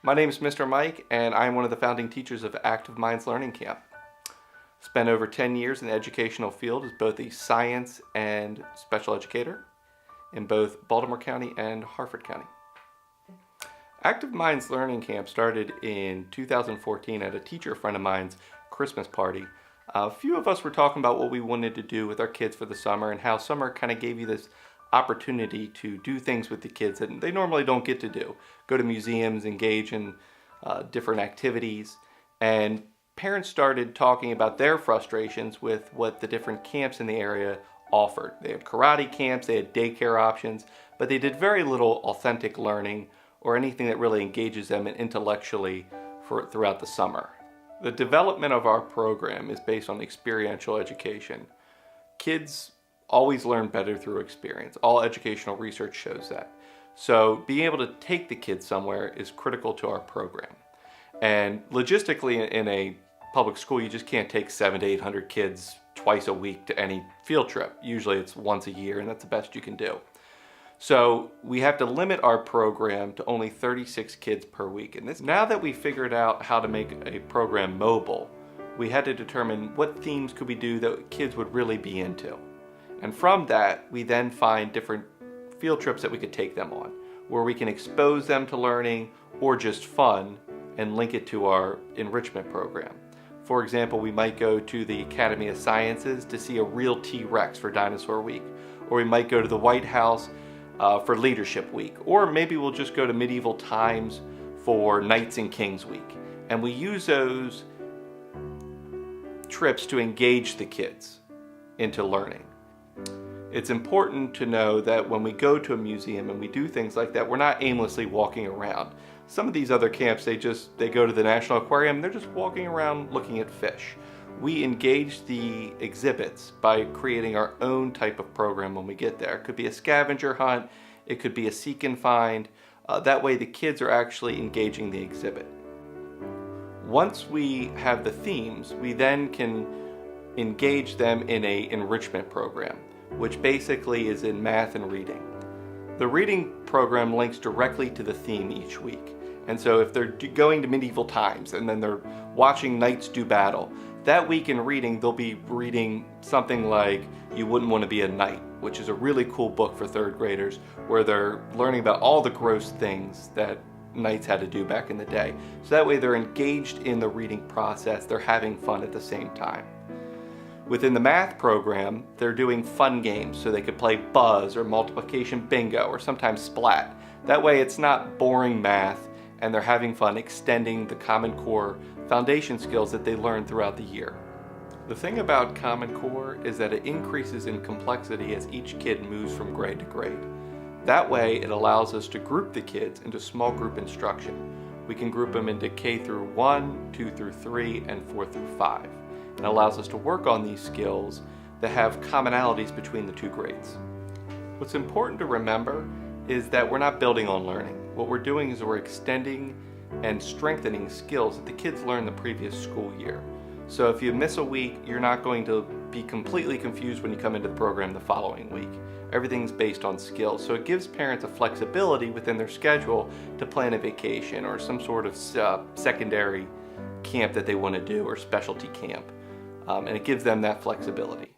My name is Mr. Mike, and I'm one of the founding teachers of Active Minds Learning Camp. Spent over 10 years in the educational field as both a science and special educator in both Baltimore County and Harford County. Active Minds Learning Camp started in 2014 at a teacher friend of mine's Christmas party. A few of us were talking about what we wanted to do with our kids for the summer and how summer kind of gave you this opportunity to do things with the kids that they normally don't get to do. Go to museums, engage in different activities, and parents started talking about their frustrations with what the different camps in the area offered. They had karate camps, they had daycare options, but they did very little authentic learning or anything that really engages them intellectually throughout the summer. The development of our program is based on experiential education. Kids always learn better through experience. All educational research shows that. So being able to take the kids somewhere is critical to our program. And logistically, in a public school, you just can't take 700 to 800 kids twice a week to any field trip. Usually it's once a year, and that's the best you can do. So we have to limit our program to only 36 kids per week. And now that we figured out how to make a program mobile, we had to determine what themes could we do that kids would really be into. And from that, we then find different field trips that we could take them on, where we can expose them to learning or just fun and link it to our enrichment program. For example, we might go to the Academy of Sciences to see a real T-Rex for Dinosaur Week, or we might go to the White House for Leadership Week, or maybe we'll just go to Medieval Times for Knights and Kings Week. And we use those trips to engage the kids into learning. It's important to know that when we go to a museum and we do things like that, we're not aimlessly walking around. Some of these other camps, they go to the National Aquarium, they're just walking around looking at fish. We engage the exhibits by creating our own type of program when we get there. It could be a scavenger hunt, it could be a seek and find. That way the kids are actually engaging the exhibit. Once we have the themes, we then can engage them in an enrichment program, which basically is in math and reading. The reading program links directly to the theme each week. And so if they're going to Medieval Times and then they're watching knights do battle, that week in reading, they'll be reading something like You Wouldn't Want to Be a Knight, which is a really cool book for third graders, where they're learning about all the gross things that knights had to do back in the day. So that way they're engaged in the reading process, they're having fun at the same time. Within the math program, they're doing fun games, so they could play Buzz or multiplication bingo or sometimes Splat. That way it's not boring math, and they're having fun extending the Common Core foundation skills that they learn throughout the year. The thing about Common Core is that it increases in complexity as each kid moves from grade to grade. That way it allows us to group the kids into small group instruction. We can group them into K through 1, 2 through 3, and 4 through 5. It allows us to work on these skills that have commonalities between the two grades. What's important to remember is that we're not building on learning. What we're doing is we're extending and strengthening skills that the kids learned the previous school year. So if you miss a week, you're not going to be completely confused when you come into the program the following week. Everything's based on skills, so it gives parents a flexibility within their schedule to plan a vacation or some sort of secondary camp that they want to do or specialty camp. And it gives them that flexibility.